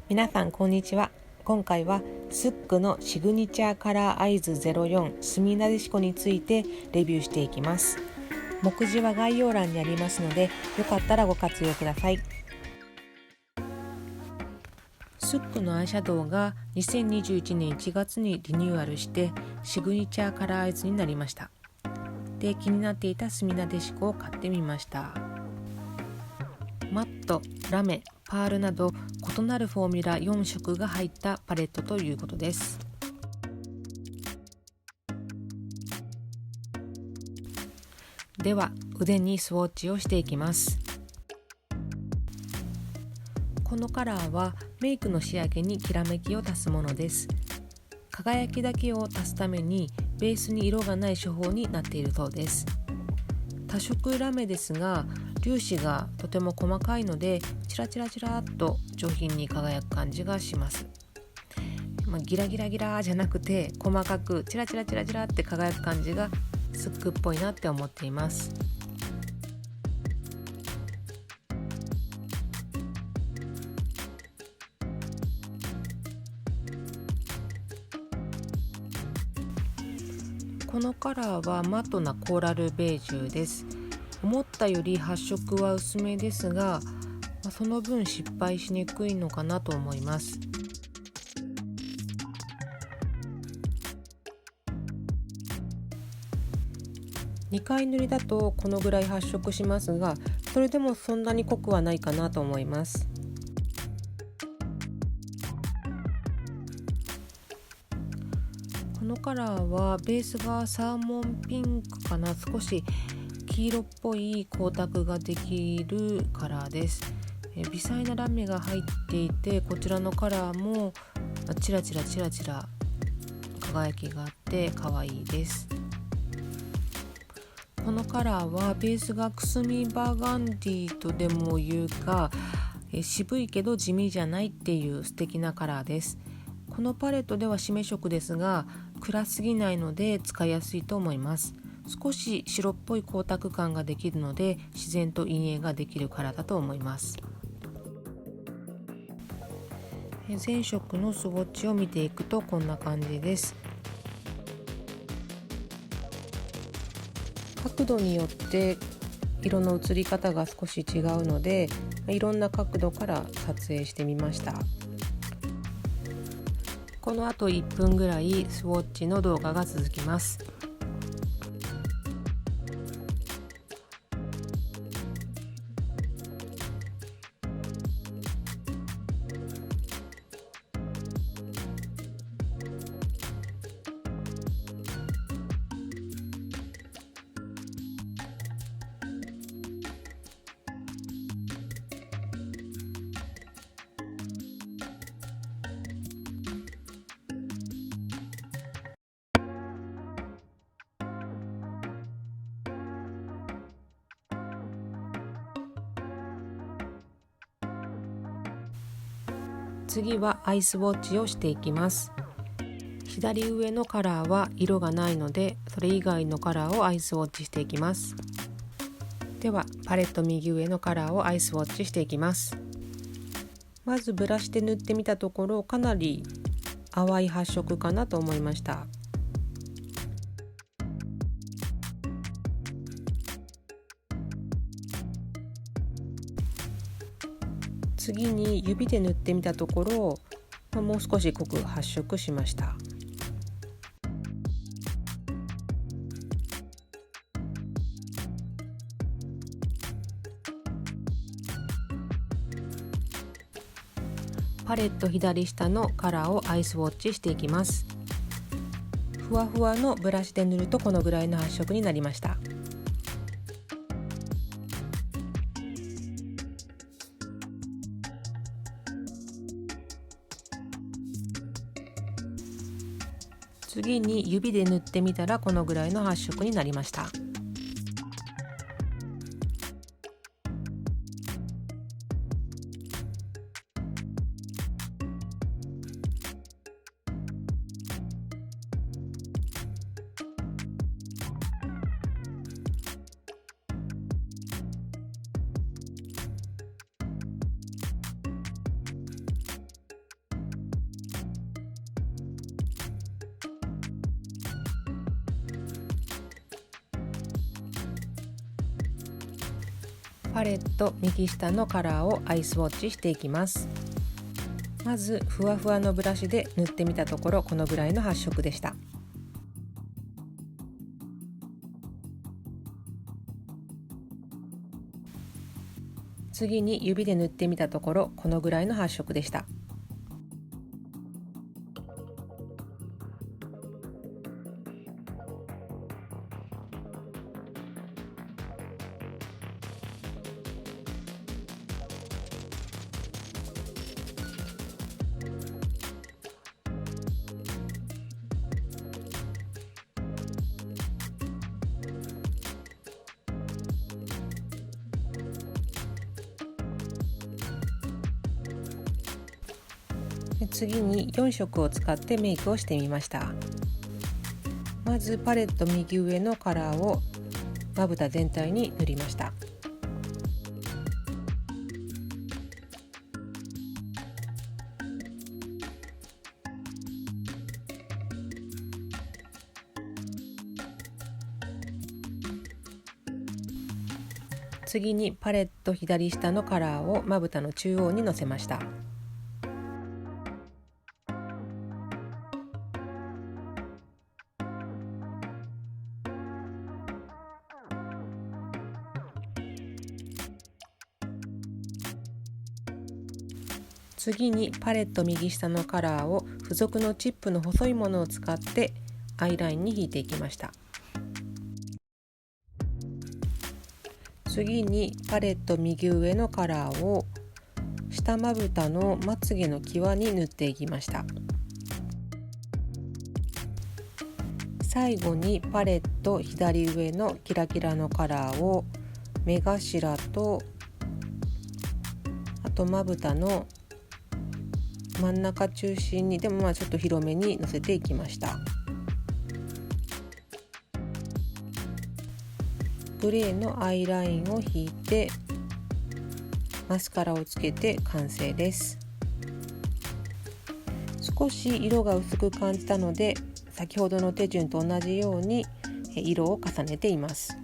皆さんこんにちは。今回はスックのシグニチャーカラーアイズ04墨なでしこについてレビューしていきます。目次は概要欄にありますので、よかったらご活用ください。スックのアイシャドウが2021年1月にリニューアルしてシグニチャーカラーアイズになりました。で、気になっていた墨なでしこを買ってみました。マット、ラメ、パールなど異なるフォーミュラ4色が入ったパレットということです。では腕にスウォッチをしていきます。このカラーはメイクの仕上げにきらめきを足すものです。輝きだけを足すためにベースに色がない手法になっているそうです。多色ラメですが粒子がとても細かいのでチラチラチラっと上品に輝く感じがします。ギラギラギラじゃなくて細かくチラチラチラチラって輝く感じがスックっぽいなって思っています。このカラーはマットなコーラルベージュです。思ったより発色は薄めですが、その分失敗しにくいのかなと思います。2回塗りだとこのぐらい発色しますが、それでもそんなに濃くはないかなと思います。このカラーはベースがサーモンピンクかな、少し黄色っぽい光沢ができるカラーです。微細なラメが入っていて、こちらのカラーもチラチラチラチラ輝きがあって可愛いです。このカラーはベースがくすみバーガンディとでも言うか、渋いけど地味じゃないっていう素敵なカラーです。このパレットでは締め色ですが暗すぎないので使いやすいと思います。少し白っぽい光沢感ができるので自然と陰影ができるカラーだと思います。全色のスウォッチを見ていくとこんな感じです。角度によって色の映り方が少し違うので、いろんな角度から撮影してみました。この後1分ぐらいスウォッチの動画が続きます。次はアイスウォッチをしていきます。左上のカラーは色がないので、それ以外のカラーをアイスウォッチしていきます。ではパレット右上のカラーをアイスウォッチしていきます。まずブラシで塗ってみたところ、かなり淡い発色かなと思いました。次に指で塗ってみたところ、もう少し濃く発色しました。パレット左下のカラーをアイスウォッチしていきます。ふわふわのブラシで塗るとこのぐらいの発色になりました。次に指で塗ってみたらこのぐらいの発色になりました。パレット右下のカラーをアイスウォッチしていきます。まずふわふわのブラシで塗ってみたところ、このぐらいの発色でした。次に指で塗ってみたところ、このぐらいの発色でした。次に4色を使ってメイクをしてみました。まずパレット右上のカラーをまぶた全体に塗りました。次にパレット左下のカラーをまぶたの中央にのせました。次にパレット右下のカラーを付属のチップの細いものを使ってアイラインに引いていきました。次にパレット右上のカラーを下まぶたのまつげの際に塗っていきました。最後にパレット左上のキラキラのカラーを目頭とあとまぶたの真ん中中心に、でもちょっと広めにのせていきました。グレーのアイラインを引いてマスカラをつけて完成です。少し色が薄く感じたので、先ほどの手順と同じように色を重ねています。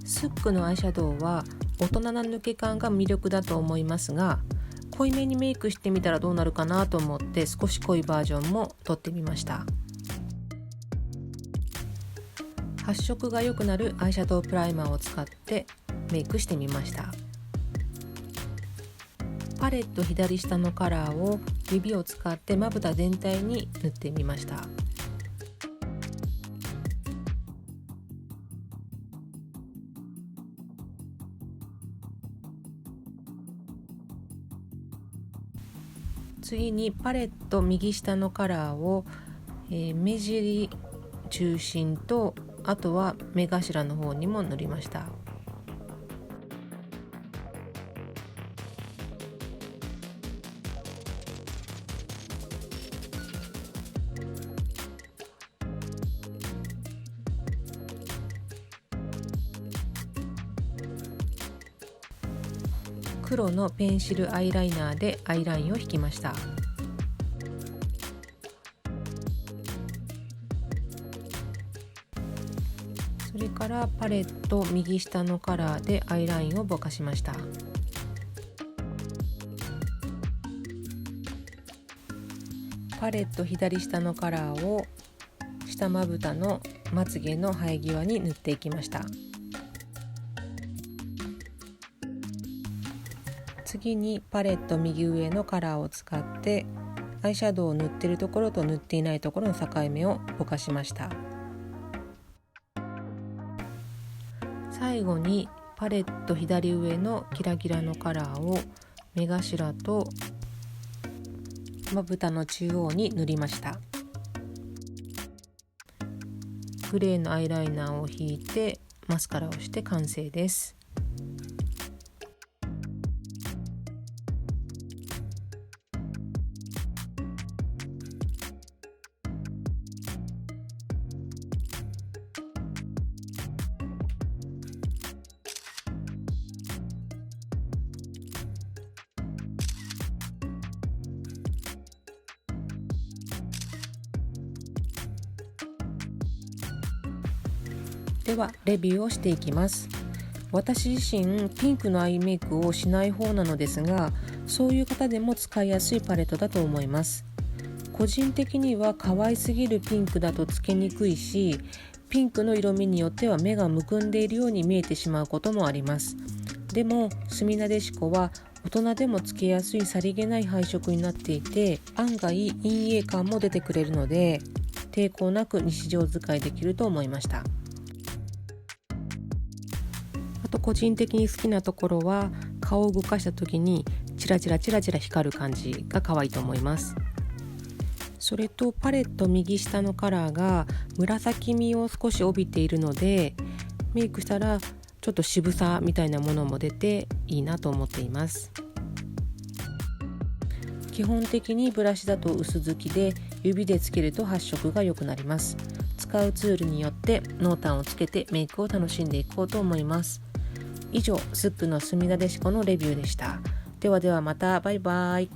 スックのアイシャドウは大人な抜け感が魅力だと思いますが、濃いめにメイクしてみたらどうなるかなと思って少し濃いバージョンも撮ってみました。発色が良くなるアイシャドウプライマーを使ってメイクしてみました。パレット左下のカラーを指を使ってまぶた全体に塗ってみました。次にパレット右下のカラーを、目尻中心とあとは目頭の方にも塗りました。黒のペンシルアイライナーでアイラインを引きました。それからパレット右下のカラーでアイラインをぼかしました。パレット左下のカラーを下まぶたのまつげの生え際に塗っていきました。次にパレット右上のカラーを使ってアイシャドウを塗っているところと塗っていないところの境目をぼかしました。最後にパレット左上のキラキラのカラーを目頭とまぶたの中央に塗りました。グレーのアイライナーを引いてマスカラをして完成です。ではレビューをしていきます。私自身ピンクのアイメイクをしない方なのですが、そういう方でも使いやすいパレットだと思います。個人的には可愛すぎるピンクだとつけにくいし、ピンクの色味によっては目がむくんでいるように見えてしまうこともあります。でもすみなでしこは大人でもつけやすいさりげない配色になっていて、案外陰影感も出てくれるので抵抗なく日常使いできると思いました。あと個人的に好きなところは、顔を動かした時にチラチラ光る感じが可愛いと思います。それとパレット右下のカラーが紫みを少し帯びているので、メイクしたらちょっと渋さみたいなものも出ていいなと思っています。基本的にブラシだと薄付きで、指でつけると発色が良くなります。使うツールによって濃淡をつけてメイクを楽しんでいこうと思います。以上、スックのすみだでしこのレビューでした。ではまた、バイバイ。